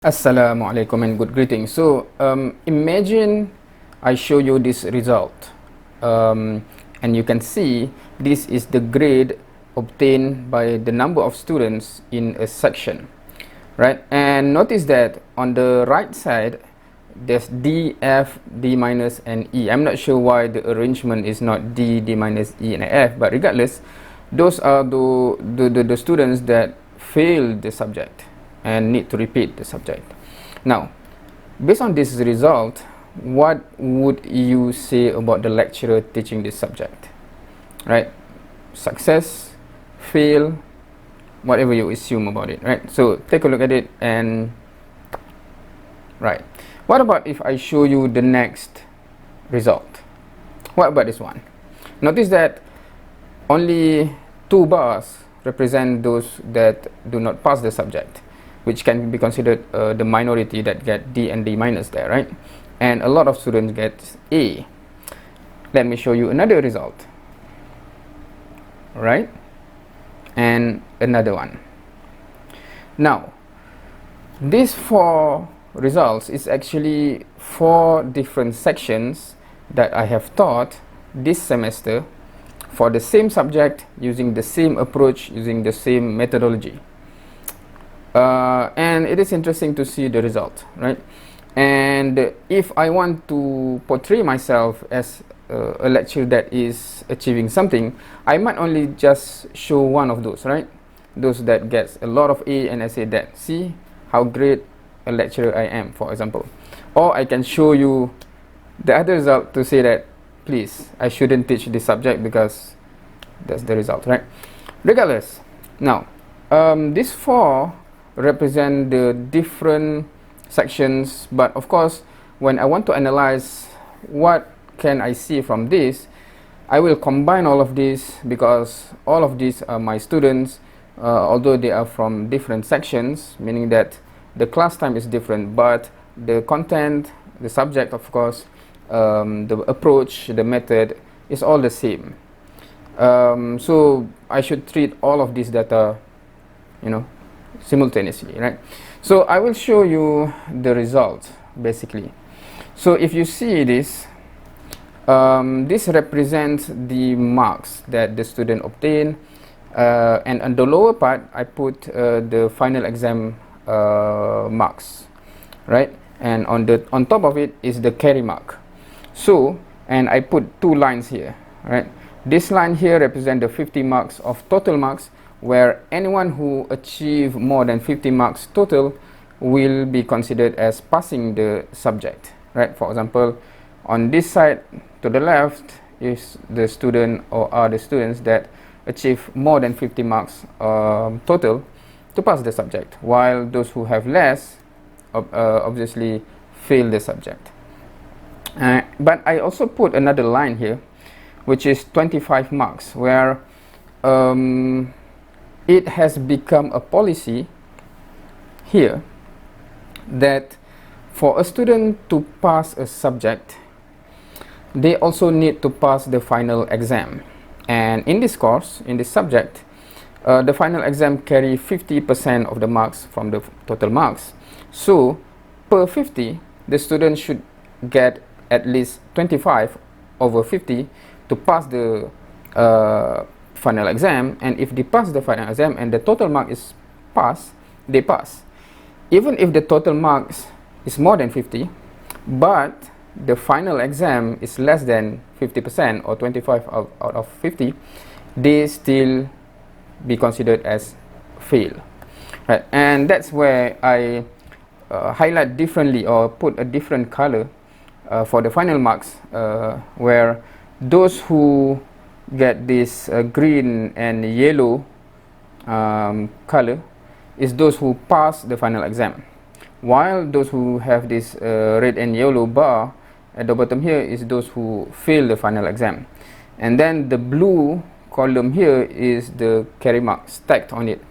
Assalamualaikum and good greetings. Imagine I show you this result, and you can see this is the grade obtained by the number of students in a section, right? And notice that on the right side there's D, F, D minus and E. I'm not sure why the arrangement is not D, D minus, E and F, but regardless, those are the students that failed the subject and need to repeat the subject. Now, based on this result, what would you say about the lecturer teaching this subject? Right? Success, fail, whatever you assume about it, right? So take a look at it and right. What about if I show you the next result? What about this one? Notice that only 2 bars represent those that do not pass the subject, which can be considered the minority that get D and D minus there, right? And a lot of students get A. Let me show you another result, right? And another one. Now, these 4 results is actually 4 different sections that I have taught this semester for the same subject, using the same approach, using the same methodology. And it is interesting to see the result, right? And if I want to portray myself as a lecturer that is achieving something, I might only just show one of those, right? Those that gets a lot of A, and I say that, see how great a lecturer I am, for example. Or I can show you the other result to say that, please, I shouldn't teach this subject because that's the result, right? Regardless, now, these 4 represent the different sections, but of course when I want to analyze what can I see from this, I will combine all of this, because all of these are my students, although they are from different sections, meaning that the class time is different, but the content, the subject, of course, the approach, the method is all the same. So I should treat all of this data, simultaneously, right? So I will show you the result basically. So if you see this, this represents the marks that the student obtained, and on the lower part I put the final exam marks, right? And on top of it is the carry mark. So, and I put 2 lines here, right? This line here represents the 50 marks of total marks, where anyone who achieve more than 50 marks total will be considered as passing the subject, right? For example, on this side to the left is the student, or are the students that achieve more than 50 marks total to pass the subject, while those who have less obviously fail the subject. But I also put another line here, which is 25 marks, where it has become a policy here that for a student to pass a subject, they also need to pass the final exam. And in this course, in this subject, the final exam carry 50% of the marks from the total marks. So per 50, the student should get at least 25 over 50 to pass the final exam. And if they pass the final exam and the total mark is pass, they pass. Even if the total marks is more than 50, but the final exam is less than 50%, or 25 out of 50, they still be considered as fail, right? And that's where I highlight differently, or put a different color for the final marks, where those who get this green and yellow color is those who pass the final exam, while those who have this red and yellow bar at the bottom here is those who fail the final exam. And then the blue column here is the carry mark stacked on it,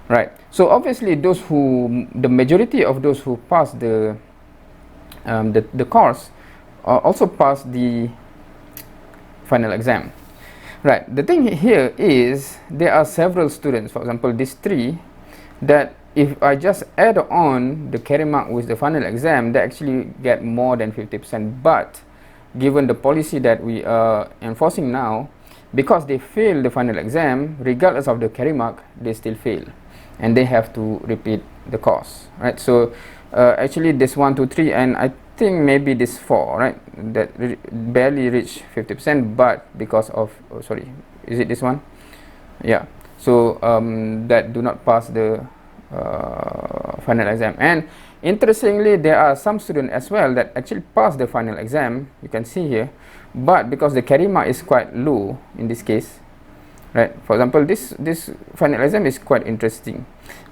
right? So obviously the majority of those who pass the course also pass the final exam, right? The thing here is there are several students, for example these 3, that if I just add on the carry mark with the final exam, they actually get more than 50%. But given the policy that we are enforcing now, because they fail the final exam, regardless of the carry mark, they still fail, and they have to repeat the course, right? So actually this 1, 2, 3, and I think maybe this 4, right, that barely reach 50%, but because of, oh, sorry, is it this one? Yeah, so that do not pass the final exam. And interestingly, there are some students as well that actually pass the final exam, you can see here, but because the carry mark is quite low in this case, right? For example, this final exam is quite interesting,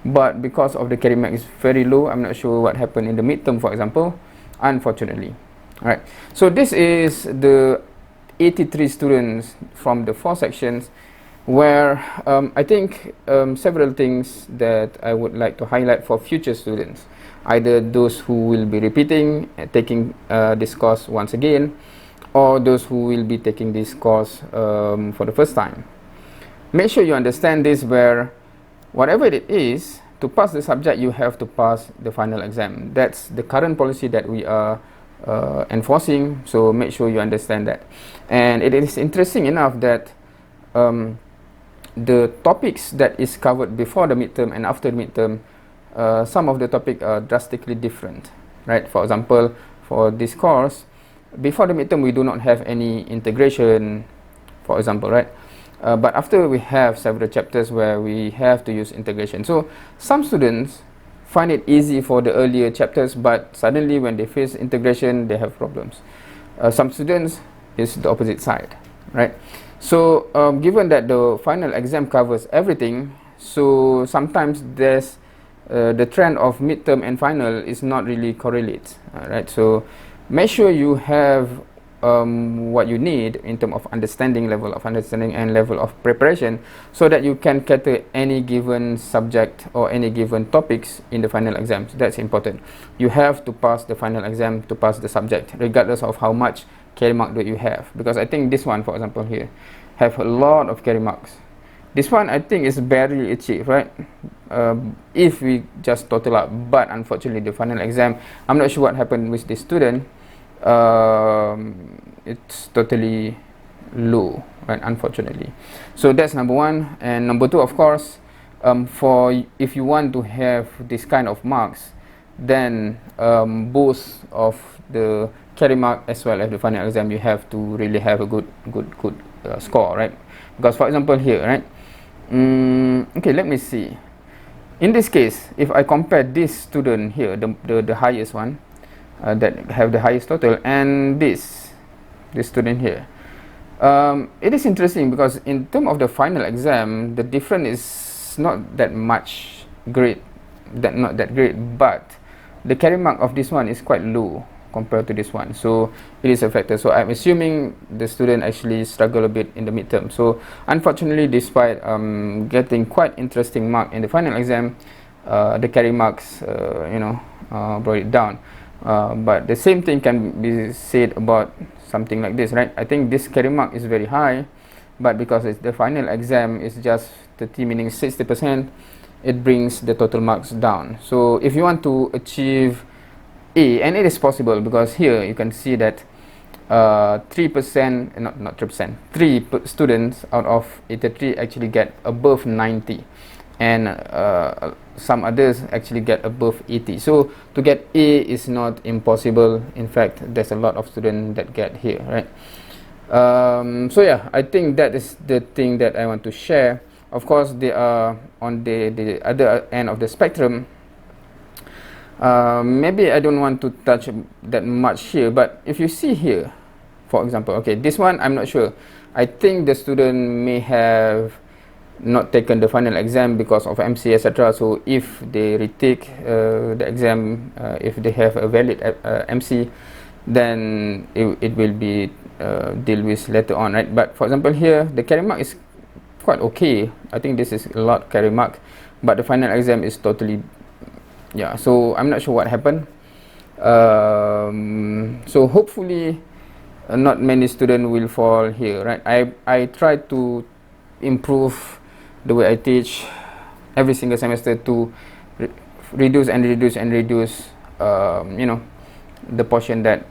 but because of the carry mark is very low, I'm not sure what happened in the midterm, for example, unfortunately. Right, so this is the 83 students from the 4 sections, where I think several things that I would like to highlight for future students, either those who will be repeating, taking this course once again, or those who will be taking this course for the first time. Make sure you understand this, where whatever it is, to pass the subject, you have to pass the final exam. That's the current policy that we are enforcing, so make sure you understand that. And it is interesting enough that the topics that is covered before the midterm and after the midterm, some of the topics are drastically different, right? For example, for this course, before the midterm we do not have any integration, for example, right? But after, we have several chapters where we have to use integration. So some students find it easy for the earlier chapters, but suddenly when they face integration, they have problems. Some students is the opposite side, right? So given that the final exam covers everything, so sometimes there's the trend of midterm and final is not really correlates, right? So make sure you have what you need in terms of understanding, level of understanding and level of preparation, so that you can cater any given subject or any given topics in the final exams. That's important. You have to pass the final exam to pass the subject, regardless of how much carry mark that you have, because I think this one, for example, here have a lot of carry marks. This one I think is barely achieved, right? If we just total up, but unfortunately the final exam, I'm not sure what happened with this student. It's totally low, right, unfortunately. So that's number one. And number two, of course, for if you want to have this kind of marks, then both of the carry mark as well as the final exam, you have to really have a good score, right? Because for example here, right, okay, let me see. In this case, if I compare this student here, the highest one, that have the highest total, and this student here, it is interesting because in terms of the final exam, the difference is not that much great, not that great, but the carry mark of this one is quite low compared to this one, so it is a factor. So I'm assuming the student actually struggle a bit in the midterm. So unfortunately, despite getting quite interesting mark in the final exam, the carry marks brought it down. But the same thing can be said about something like this, right? I think this carry mark is very high, but because the final exam is just 30, meaning 60%, it brings the total marks down. So if you want to achieve A, and it is possible, because here you can see that 3%, not 3%, 3 students out of 83 actually get above 90, and some others actually get above 80. So to get A is not impossible. In fact, there's a lot of students that get here, right? So yeah, I think that is the thing that I want to share. Of course, they are on the other end of the spectrum. Maybe I don't want to touch that much here, but if you see here, for example, okay, this one I'm not sure. I think the student may have not taken the final exam because of MC, etc. So if they retake the exam, if they have a valid MC, then it will be dealt with later on, right? But for example here, the carry mark is quite okay. I think this is a lot carry mark, but the final exam is totally, yeah. So I'm not sure what happened. So hopefully not many students will fall here, right? I try to improve the way I teach every single semester to reduce and reduce and reduce, you know, the portion that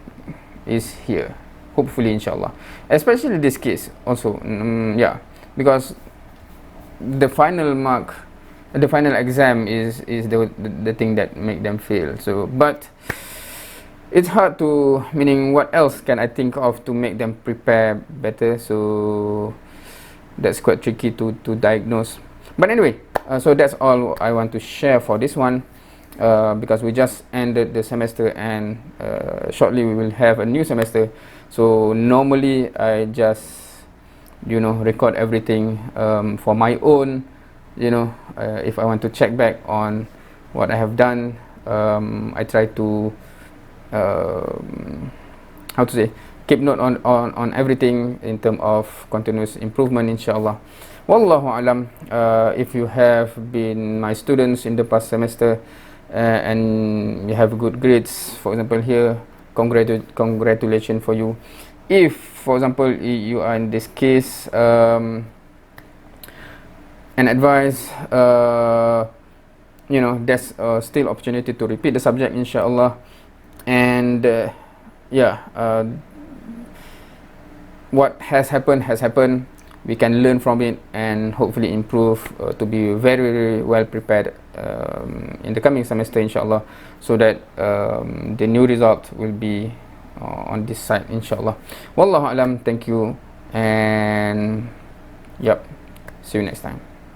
is here, hopefully, inshallah. Especially this case also, yeah, because the final mark, the final exam is the thing that make them fail. So, but it's hard to, meaning what else can I think of to make them prepare better. So that's quite tricky to diagnose. But anyway, so that's all I want to share for this one, because we just ended the semester, and shortly we will have a new semester. So normally I just, you know, record everything for my own, you know, if I want to check back on what I have done. I try to how to say, keep note on everything in terms of continuous improvement, inshallah. Wallahu alam. If you have been my students in the past semester, and you have good grades, for example here, congratulations for you. If, for example, you are in this case, an advice, you know, there's still opportunity to repeat the subject, inshallah. And yeah, what has happened. We can learn from it and hopefully improve to be very, very well prepared in the coming semester, inshallah, so that the new result will be on this side, inshallah. Wallahu alam. Thank you, and yep, see you next time.